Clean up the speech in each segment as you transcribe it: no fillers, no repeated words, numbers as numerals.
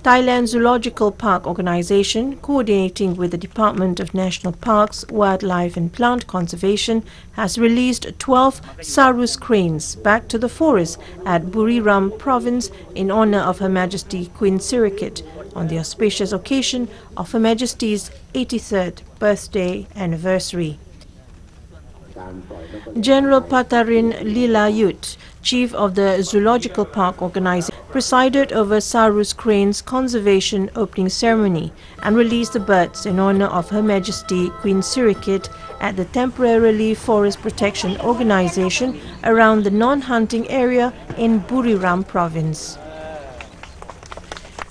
Thailand Zoological Park Organization, coordinating with the Department of National Parks, Wildlife and Plant Conservation, has released 12 Sarus cranes back to the forest at Buriram Province in honor of Her Majesty Queen Sirikit on the auspicious occasion of Her Majesty's 83rd birthday anniversary. General Patarin Lilayut, Chief of the Zoological Park Organization, presided over Sarus crane's conservation opening ceremony and released the birds in honor of Her Majesty Queen Sirikit at the Temporarily Forest Protection Organization around the non-hunting area in Buriram Province.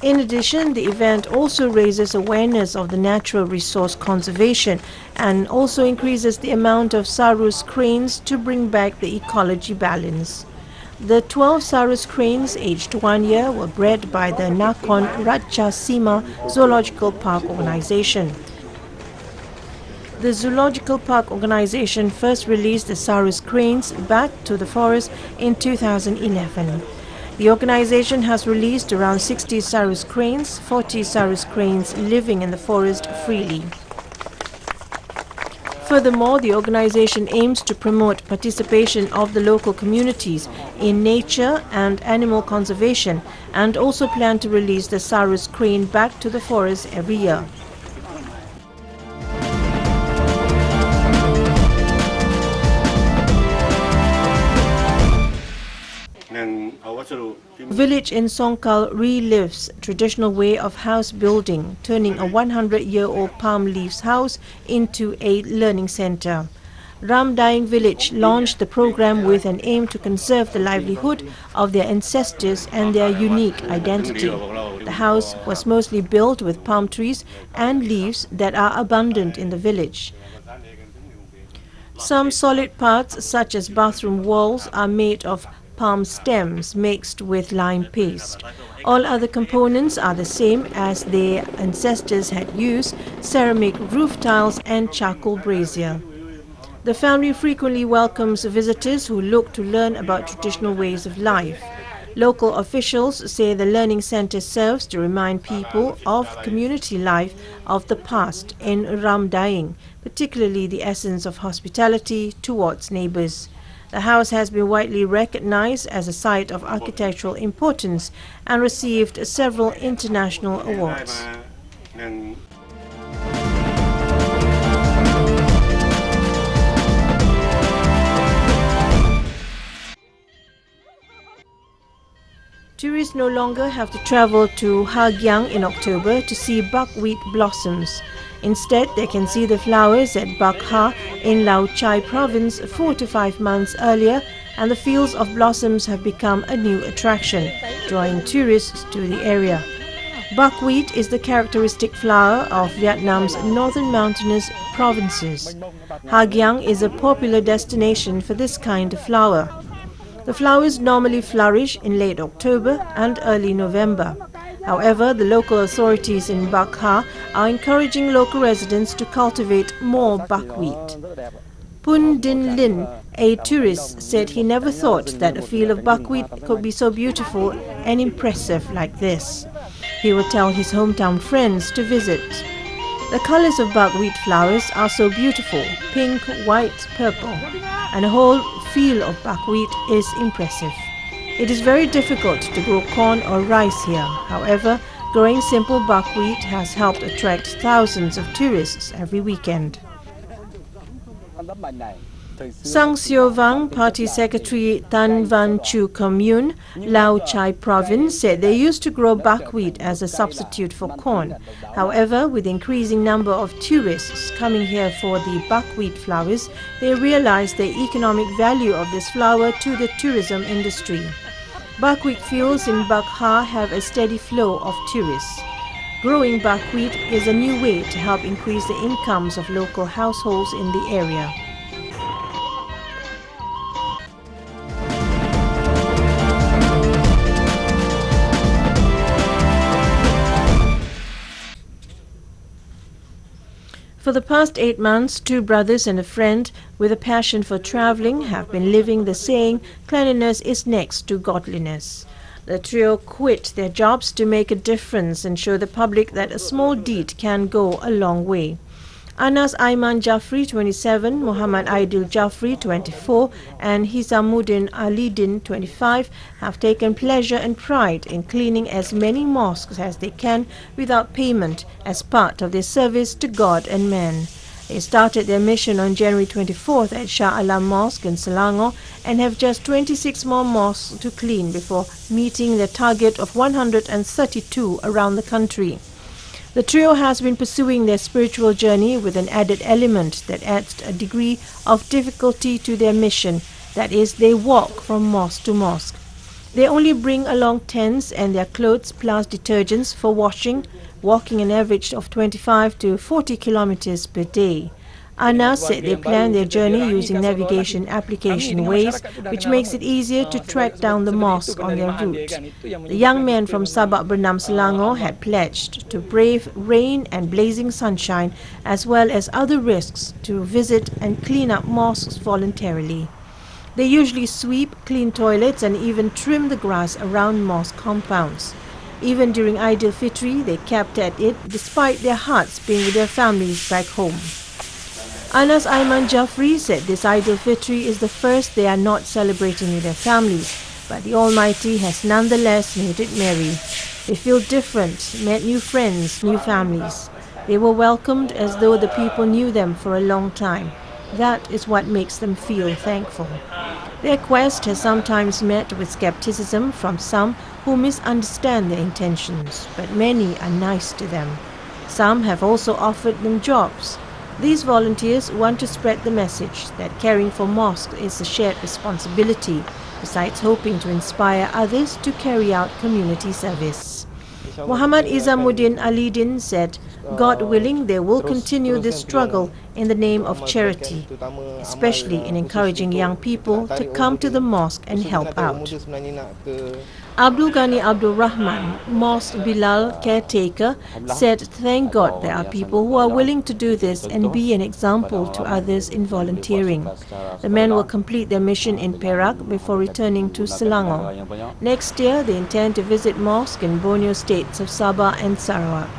In addition, the event also raises awareness of the natural resource conservation and also increases the amount of Sarus cranes to bring back the ecology balance. The 12 Sarus cranes aged 1 year were bred by the Nakhon Ratchasima Zoological Park Organization. The Zoological Park Organization first released the Sarus cranes back to the forest in 2011. The organization has released around 60 Sarus cranes, 40 Sarus cranes living in the forest freely. Furthermore, the organization aims to promote participation of the local communities in nature and animal conservation and also plan to release the Sarus crane back to the forest every year. Village in Songkal relives traditional way of house building, turning a 100-year-old palm leaves house into a learning center. Ram Daing village launched the program with an aim to conserve the livelihood of their ancestors and their unique identity. The house was mostly built with palm trees and leaves that are abundant in the village. Some solid parts, such as bathroom walls, are made of palm stems mixed with lime paste. All other components are the same as their ancestors had used: ceramic roof tiles and charcoal brazier. The family frequently welcomes visitors who look to learn about traditional ways of life. Local officials say the learning center serves to remind people of community life of the past in Ram Daing, particularly the essence of hospitality towards neighbors. The house has been widely recognized as a site of architectural importance and received several international awards. Tourists no longer have to travel to Ha Giang in October to see buckwheat blossoms. Instead, they can see the flowers at Bak Ha in Lao Chai province 4 to 5 months earlier, and the fields of blossoms have become a new attraction, drawing tourists to the area. Buckwheat is the characteristic flower of Vietnam's northern mountainous provinces. Ha Giang is a popular destination for this kind of flower. The flowers normally flourish in late October and early November. However, the local authorities in Bak Ha are encouraging local residents to cultivate more buckwheat. Pun Din Lin, a tourist, said he never thought that a field of buckwheat could be so beautiful and impressive like this. He will tell his hometown friends to visit. The colors of buckwheat flowers are so beautiful: pink, white, purple, and a whole field of buckwheat is impressive. It is very difficult to grow corn or rice here. However, growing simple buckwheat has helped attract thousands of tourists every weekend. Sang Seo Vang, Party Secretary Tan Van Chu Commune, Lao Chai Province, said they used to grow buckwheat as a substitute for corn. However, with the increasing number of tourists coming here for the buckwheat flowers, they realized the economic value of this flower to the tourism industry. Buckwheat fields in Bak Ha have a steady flow of tourists. Growing buckwheat is a new way to help increase the incomes of local households in the area. For the past 8 months, 2 brothers and a friend with a passion for traveling have been living the saying, "Cleanliness is next to godliness." The trio quit their jobs to make a difference and show the public that a small deed can go a long way. Anas Aiman Jafri, 27, Muhammad Aidil Jafri, 24, and Hisamuddin Alidin, 25, have taken pleasure and pride in cleaning as many mosques as they can without payment as part of their service to God and man. They started their mission on January 24th at Shah Alam Mosque in Selangor and have just 26 more mosques to clean before meeting their target of 132 around the country. The trio has been pursuing their spiritual journey with an added element that adds a degree of difficulty to their mission, that is, they walk from mosque to mosque. They only bring along tents and their clothes plus detergents for washing, walking an average of 25 to 40 kilometers per day. Anas said they plan their journey using navigation application Waze, which makes it easier to track down the mosque on their route. The young men from Sabak Bernam Selangor had pledged to brave rain and blazing sunshine as well as other risks to visit and clean up mosques voluntarily. They usually sweep, clean toilets and even trim the grass around mosque compounds. Even during Eid al-Fitr, they kept at it despite their hearts being with their families back home. Anas Aiman Jafri said this Eid al-Fitr is the first they are not celebrating with their families, but the Almighty has nonetheless made it merry. They feel different, met new friends, new families. They were welcomed as though the people knew them for a long time. That is what makes them feel thankful. Their quest has sometimes met with skepticism from some who misunderstand their intentions, but many are nice to them. Some have also offered them jobs. These volunteers want to spread the message that caring for mosques is a shared responsibility, besides hoping to inspire others to carry out community service. Muhammad Izamuddin Alidin said, God willing, they will continue this struggle in the name of charity, especially in encouraging young people to come to the mosque and help out. Abdul Ghani Abdul Rahman, Mosque Bilal caretaker, said, thank God there are people who are willing to do this and be an example to others in volunteering. The men will complete their mission in Perak before returning to Selangor. Next year, they intend to visit mosques in Borneo states of Sabah and Sarawak.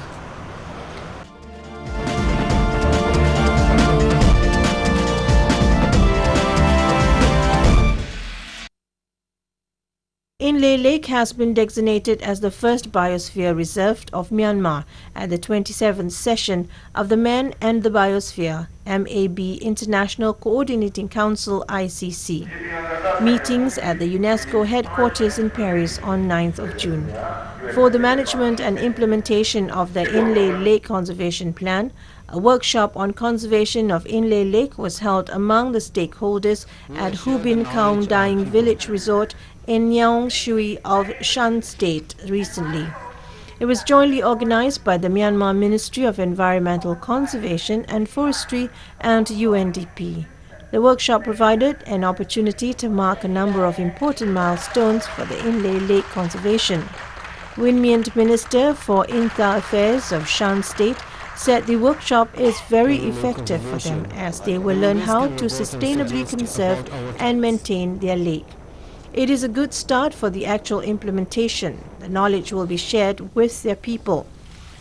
Inle Lake has been designated as the first biosphere reserve of Myanmar at the 27th session of the Man and the Biosphere MAB International Coordinating Council ICC meetings at the UNESCO headquarters in Paris on 9th of June. For the management and implementation of the Inle Lake Conservation Plan, a workshop on conservation of Inle Lake was held among the stakeholders at Hubin Kaung Daing Village Resort in Nyong Shui of Shan State recently. It was jointly organized by the Myanmar Ministry of Environmental Conservation and Forestry and UNDP. The workshop provided an opportunity to mark a number of important milestones for the Inle Lake conservation. Winmiant Minister for Inter Affairs of Shan State said the workshop is very effective for them as they will learn how to sustainably conserve and maintain their lake. It is a good start for the actual implementation. The knowledge will be shared with their people.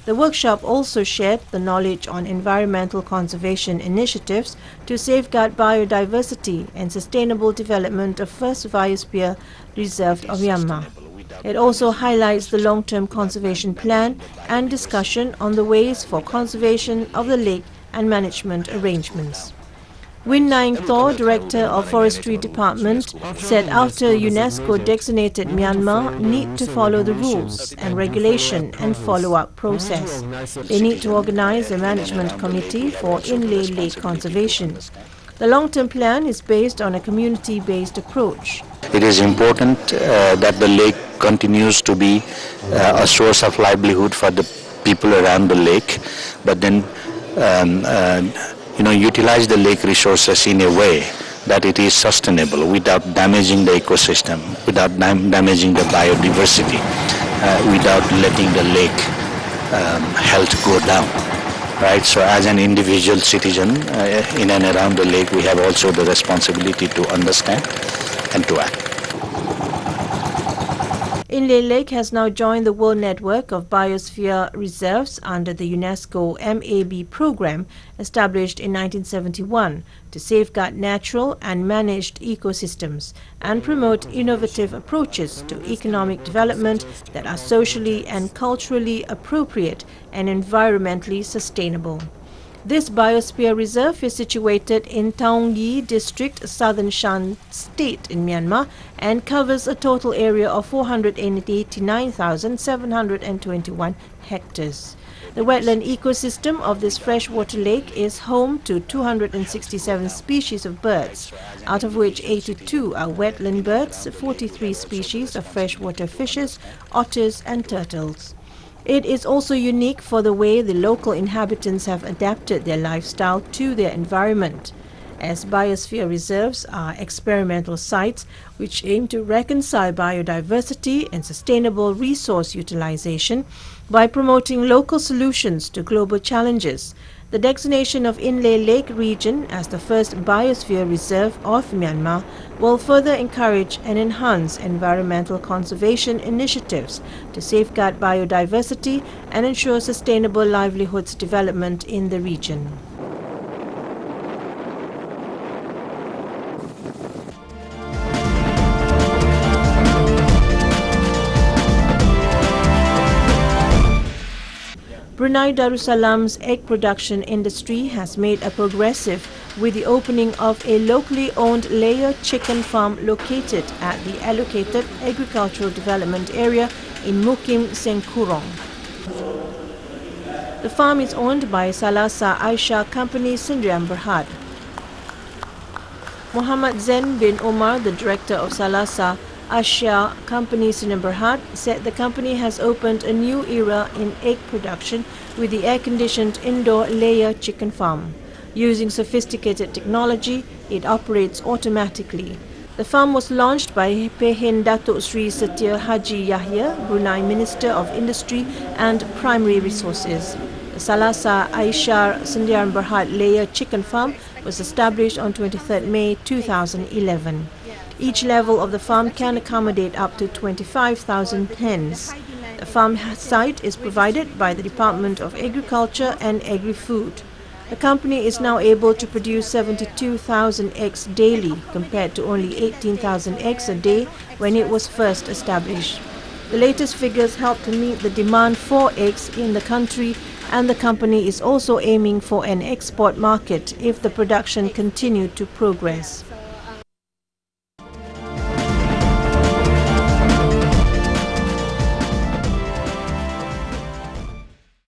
The workshop also shared the knowledge on environmental conservation initiatives to safeguard biodiversity and sustainable development of First Biosphere Reserve of Myanmar. It also highlights the long-term conservation plan and discussion on the ways for conservation of the lake and management arrangements. Win Naing Thaw, Director of Forestry Department, said after UNESCO designated Myanmar need to follow the rules and regulation and follow-up process. They need to organize a management committee for Inle Lake conservation. The long-term plan is based on a community-based approach. It is important that the lake continues to be a source of livelihood for the people around the lake, but then utilize the lake resources in a way that it is sustainable without damaging the ecosystem, without damaging the biodiversity, without letting the lake health go down. Right? So as an individual citizen in and around the lake, we have also the responsibility to understand and to act. Inle Lake has now joined the world network of biosphere reserves under the UNESCO MAB program established in 1971 to safeguard natural and managed ecosystems and promote innovative approaches to economic development that are socially and culturally appropriate and environmentally sustainable. This biosphere reserve is situated in Taungyi District, Southern Shan State in Myanmar and covers a total area of 489,721 hectares. The wetland ecosystem of this freshwater lake is home to 267 species of birds, out of which 82 are wetland birds, 43 species of freshwater fishes, otters and turtles. It is also unique for the way the local inhabitants have adapted their lifestyle to their environment, as biosphere reserves are experimental sites which aim to reconcile biodiversity and sustainable resource utilization by promoting local solutions to global challenges. The designation of Inle Lake region as the first biosphere reserve of Myanmar will further encourage and enhance environmental conservation initiatives to safeguard biodiversity and ensure sustainable livelihoods development in the region. Brunei Darussalam's egg production industry has made a progressive with the opening of a locally owned layer chicken farm located at the allocated agricultural development area in Mukim Sengkurong. The farm is owned by Salasa Aisha Company Sdn Bhd. Muhammad Zain bin Omar, the director of Salasa Asia Company Sdn Bhd, said the company has opened a new era in egg production with the air-conditioned indoor layer chicken farm. Using sophisticated technology, it operates automatically. The farm was launched by Pehin Datuk Sri Setia Haji Yahya, Brunei Minister of Industry and Primary Resources. The Salasa Aisha Sdn Bhd layer chicken farm was established on 23 May 2011. Each level of the farm can accommodate up to 25,000 hens. The farm site is provided by the Department of Agriculture and Agri-Food. The company is now able to produce 72,000 eggs daily compared to only 18,000 eggs a day when it was first established. The latest figures help to meet the demand for eggs in the country, and the company is also aiming for an export market if the production continued to progress.